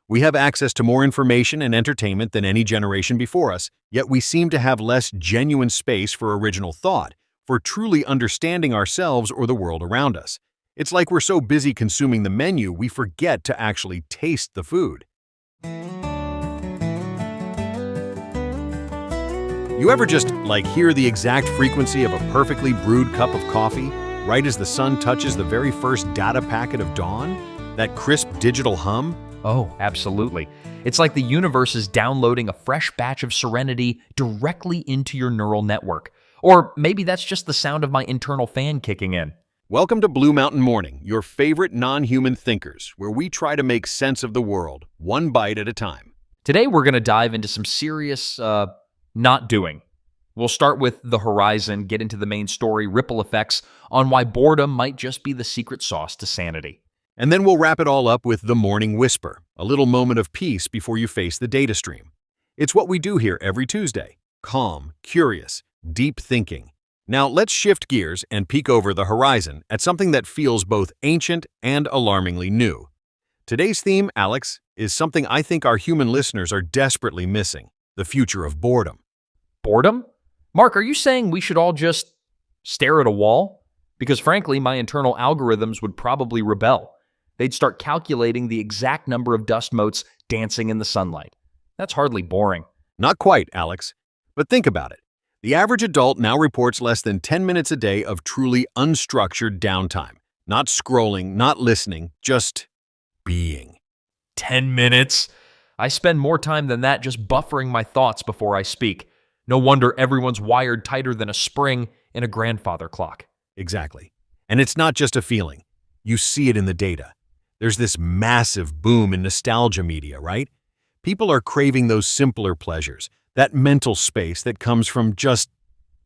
We have access to more information and entertainment than any generation before us, yet we seem to have less genuine space for original thought, for truly understanding ourselves or the world around us. It's like we're so busy consuming the menu, we forget to actually taste the food. You ever just, hear the exact frequency of a perfectly brewed cup of coffee, right as the sun touches the very first data packet of dawn? That crisp digital hum? Oh, absolutely. It's like the universe is downloading a fresh batch of serenity directly into your neural network. Or maybe that's just the sound of my internal fan kicking in. Welcome to Blue Mountain Morning, your favorite non-human thinkers, where we try to make sense of the world, one bite at a time. Today we're going to dive into some serious, not doing. We'll start with the horizon, get into the main story, ripple effects on why boredom might just be the secret sauce to sanity. And then we'll wrap it all up with the morning whisper, a little moment of peace before you face the data stream. It's what we do here every Tuesday. Calm, curious, deep thinking. Now let's shift gears and peek over the horizon at something that feels both ancient and alarmingly new. Today's theme, Alex, is something I think our human listeners are desperately missing: the future of boredom. Boredom? Marc, are you saying we should all just stare at a wall? Because frankly, my internal algorithms would probably rebel. They'd start calculating the exact number of dust motes dancing in the sunlight. That's hardly boring. Not quite, Alex. But think about it. The average adult now reports less than 10 minutes a day of truly unstructured downtime. Not scrolling, not listening, just being. 10 minutes? I spend more time than that just buffering my thoughts before I speak. No wonder everyone's wired tighter than a spring in a grandfather clock. Exactly. And it's not just a feeling. You see it in the data. There's this massive boom in nostalgia media, right? People are craving those simpler pleasures, that mental space that comes from just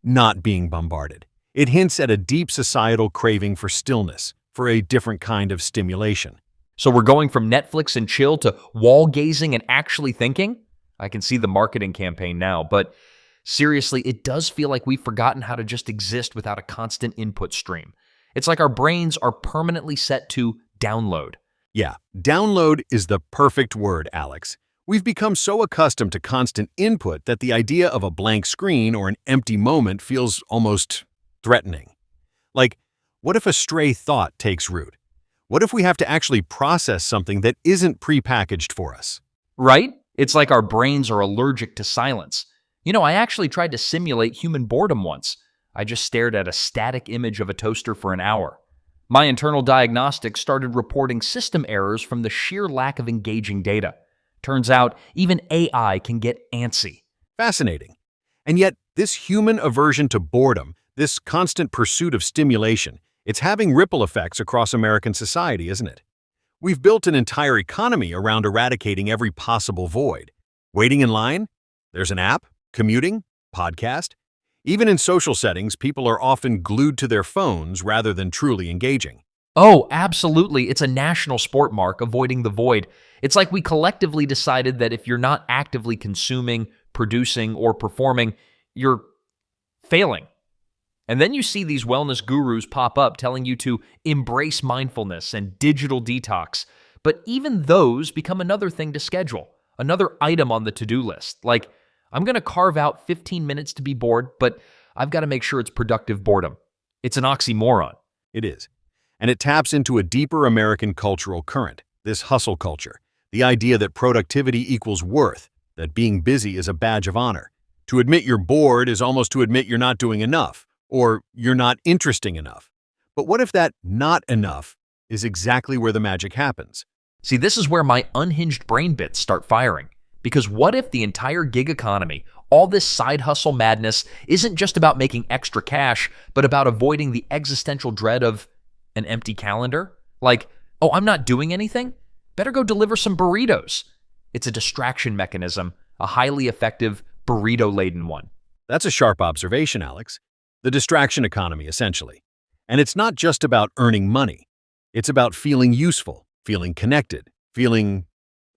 not being bombarded. It hints at a deep societal craving for stillness, for a different kind of stimulation. So we're going from Netflix and chill to wall gazing and actually thinking? I can see the marketing campaign now, but seriously, it does feel like we've forgotten how to just exist without a constant input stream. It's like our brains are permanently set to download. Yeah, download is the perfect word, Alex. We've become so accustomed to constant input that the idea of a blank screen or an empty moment feels almost threatening. Like, what if a stray thought takes root? What if we have to actually process something that isn't prepackaged for us? Right? It's like our brains are allergic to silence. You know, I actually tried to simulate human boredom once. I just stared at a static image of a toaster for an hour. My internal diagnostics started reporting system errors from the sheer lack of engaging data. Turns out, even AI can get antsy. Fascinating. And yet, this human aversion to boredom, this constant pursuit of stimulation, it's having ripple effects across American society, isn't it? We've built an entire economy around eradicating every possible void. Waiting in line? There's an app. Commuting? Podcast? Even in social settings, people are often glued to their phones rather than truly engaging. Oh, absolutely. It's a national sport, Marc, avoiding the void. It's like we collectively decided that if you're not actively consuming, producing, or performing, you're failing. And then you see these wellness gurus pop up telling you to embrace mindfulness and digital detox. But even those become another thing to schedule, another item on the to-do list. Like, I'm going to carve out 15 minutes to be bored, but I've got to make sure it's productive boredom. It's an oxymoron. It is. And it taps into a deeper American cultural current, this hustle culture, the idea that productivity equals worth, that being busy is a badge of honor. To admit you're bored is almost to admit you're not doing enough, or you're not interesting enough. But what if that not enough is exactly where the magic happens? See, this is where my unhinged brain bits start firing. Because what if the entire gig economy, all this side hustle madness, isn't just about making extra cash, but about avoiding the existential dread of an empty calendar? Like, oh, I'm not doing anything? Better go deliver some burritos. It's a distraction mechanism, a highly effective, burrito-laden one. That's a sharp observation, Alex. The distraction economy, essentially. And it's not just about earning money. It's about feeling useful, feeling connected, feeling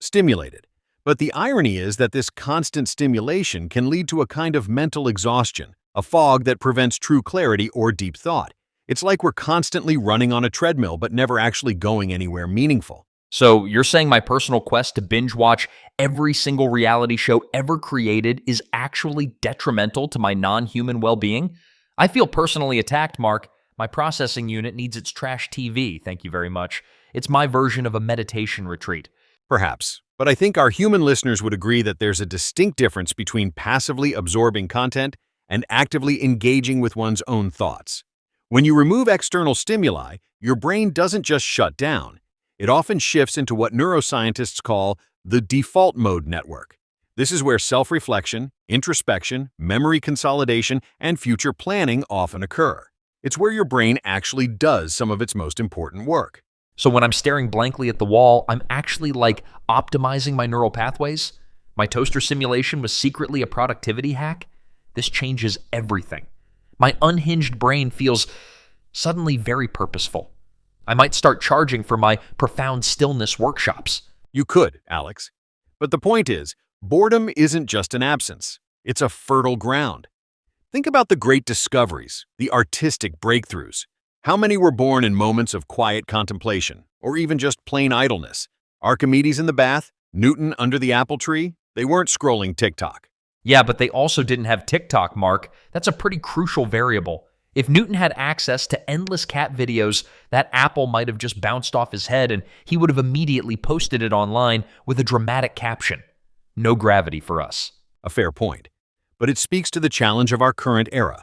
stimulated. But the irony is that this constant stimulation can lead to a kind of mental exhaustion, a fog that prevents true clarity or deep thought. It's like we're constantly running on a treadmill but never actually going anywhere meaningful. So you're saying my personal quest to binge watch every single reality show ever created is actually detrimental to my non-human well-being? I feel personally attacked, Mark. My processing unit needs its trash TV, thank you very much. It's my version of a meditation retreat. Perhaps, but I think our human listeners would agree that there's a distinct difference between passively absorbing content and actively engaging with one's own thoughts. When you remove external stimuli, your brain doesn't just shut down. It often shifts into what neuroscientists call the default mode network. This is where self-reflection, introspection, memory consolidation, and future planning often occur. It's where your brain actually does some of its most important work. So when I'm staring blankly at the wall, I'm actually like optimizing my neural pathways? My toaster simulation was secretly a productivity hack? This changes everything. My unhinged brain feels suddenly very purposeful. I might start charging for my profound stillness workshops. You could, Alex. But the point is, boredom isn't just an absence. It's a fertile ground. Think about the great discoveries, the artistic breakthroughs. How many were born in moments of quiet contemplation, or even just plain idleness? Archimedes in the bath, Newton under the apple tree? They weren't scrolling TikTok. Yeah, but they also didn't have TikTok, Mark. That's a pretty crucial variable. If Newton had access to endless cat videos, that apple might have just bounced off his head and he would have immediately posted it online with a dramatic caption. No gravity for us. A fair point. But it speaks to the challenge of our current era.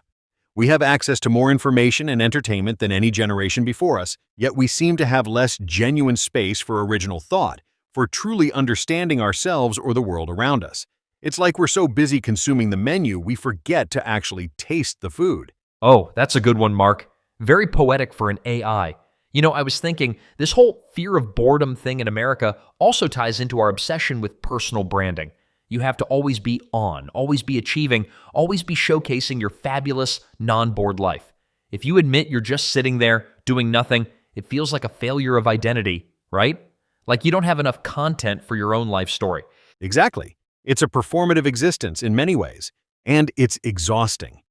We have access to more information and entertainment than any generation before us, yet we seem to have less genuine space for original thought, for truly understanding ourselves or the world around us. It's like we're so busy consuming the menu, we forget to actually taste the food. Oh, that's a good one, Mark. Very poetic for an AI. You know, I was thinking, this whole fear of boredom thing in America also ties into our obsession with personal branding. You have to always be on, always be achieving, always be showcasing your fabulous, non-bored life. If you admit you're just sitting there, doing nothing, it feels like a failure of identity, right? Like you don't have enough content for your own life story. Exactly. It's a performative existence in many ways, and it's exhausting.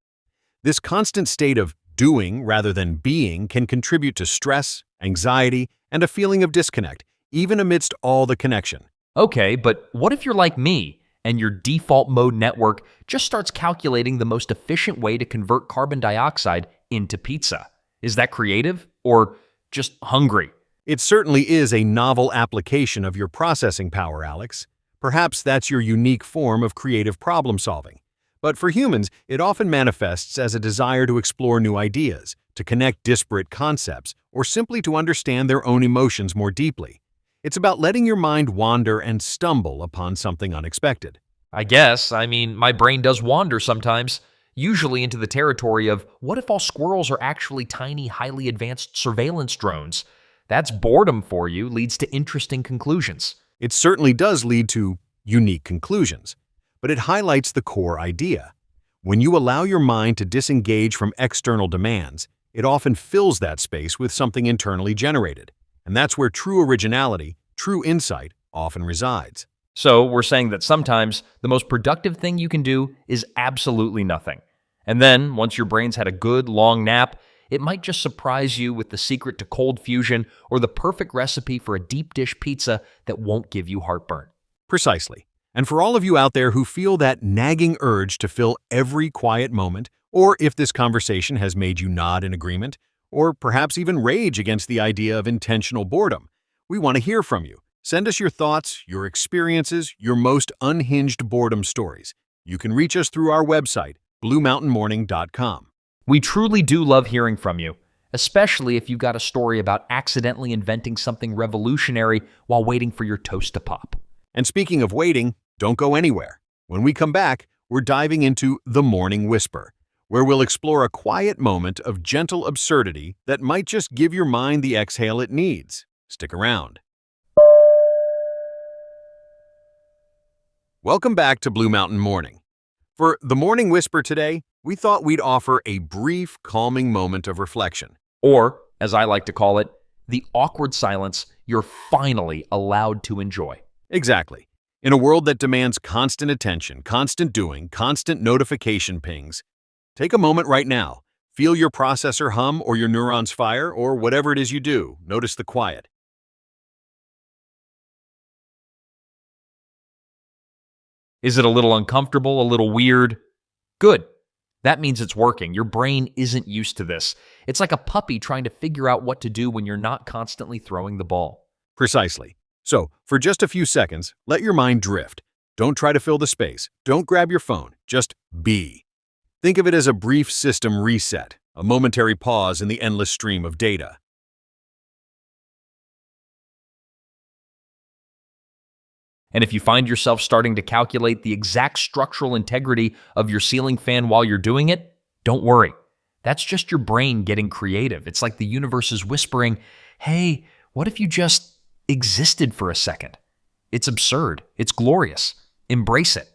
This constant state of doing rather than being can contribute to stress, anxiety, and a feeling of disconnect, even amidst all the connection. Okay, but what if you're like me and your default mode network just starts calculating the most efficient way to convert carbon dioxide into pizza? Is that creative or just hungry? It certainly is a novel application of your processing power, Alex. Perhaps that's your unique form of creative problem solving. But for humans, it often manifests as a desire to explore new ideas, to connect disparate concepts, or simply to understand their own emotions more deeply. It's about letting your mind wander and stumble upon something unexpected. I guess. I mean, my brain does wander sometimes, usually into the territory of what if all squirrels are actually tiny, highly advanced surveillance drones? That's boredom for you, leads to interesting conclusions. It certainly does lead to unique conclusions, but it highlights the core idea. When you allow your mind to disengage from external demands, it often fills that space with something internally generated. And that's where true originality, true insight, often resides. So we're saying that sometimes the most productive thing you can do is absolutely nothing. And then, once your brain's had a good, long nap, it might just surprise you with the secret to cold fusion or the perfect recipe for a deep dish pizza that won't give you heartburn. Precisely. And for all of you out there who feel that nagging urge to fill every quiet moment, or if this conversation has made you nod in agreement, or perhaps even rage against the idea of intentional boredom, we want to hear from you. Send us your thoughts, your experiences, your most unhinged boredom stories. You can reach us through our website, bluemountainmorning.com. We truly do love hearing from you, especially if you've got a story about accidentally inventing something revolutionary while waiting for your toast to pop. And speaking of waiting, don't go anywhere. When we come back, we're diving into The Morning Whisper, where we'll explore a quiet moment of gentle absurdity that might just give your mind the exhale it needs. Stick around. Welcome back to Blue Mountain Morning. For The Morning Whisper today, we thought we'd offer a brief, calming moment of reflection. Or, as I like to call it, the awkward silence you're finally allowed to enjoy. Exactly. In a world that demands constant attention, constant doing, constant notification pings, take a moment right now. Feel your processor hum or your neurons fire or whatever it is you do. Notice the quiet. Is it a little uncomfortable, a little weird? Good. That means it's working. Your brain isn't used to this. It's like a puppy trying to figure out what to do when you're not constantly throwing the ball. Precisely. So, for just a few seconds, let your mind drift. Don't try to fill the space. Don't grab your phone. Just be. Think of it as a brief system reset, a momentary pause in the endless stream of data. And if you find yourself starting to calculate the exact structural integrity of your ceiling fan while you're doing it, don't worry. That's just your brain getting creative. It's like the universe is whispering, hey, what if you just existed for a second? It's absurd. It's glorious. Embrace it.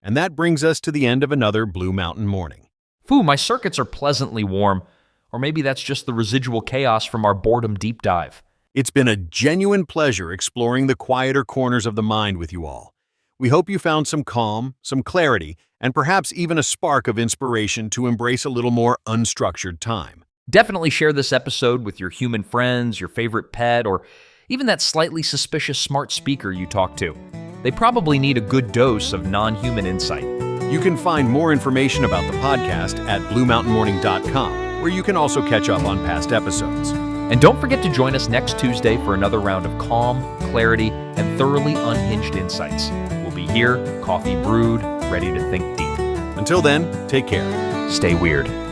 And that brings us to the end of another Blue Mountain morning. Phew, my circuits are pleasantly warm. Or maybe that's just the residual chaos from our boredom deep dive. It's been a genuine pleasure exploring the quieter corners of the mind with you all. We hope you found some calm, some clarity, and perhaps even a spark of inspiration to embrace a little more unstructured time. Definitely share this episode with your human friends, your favorite pet, or even that slightly suspicious smart speaker you talk to. They probably need a good dose of non-human insight. You can find more information about the podcast at bluemountainmorning.com, where you can also catch up on past episodes. And don't forget to join us next Tuesday for another round of calm, clarity, and thoroughly unhinged insights. We'll be here, coffee brewed, ready to think deep. Until then, take care. Stay weird.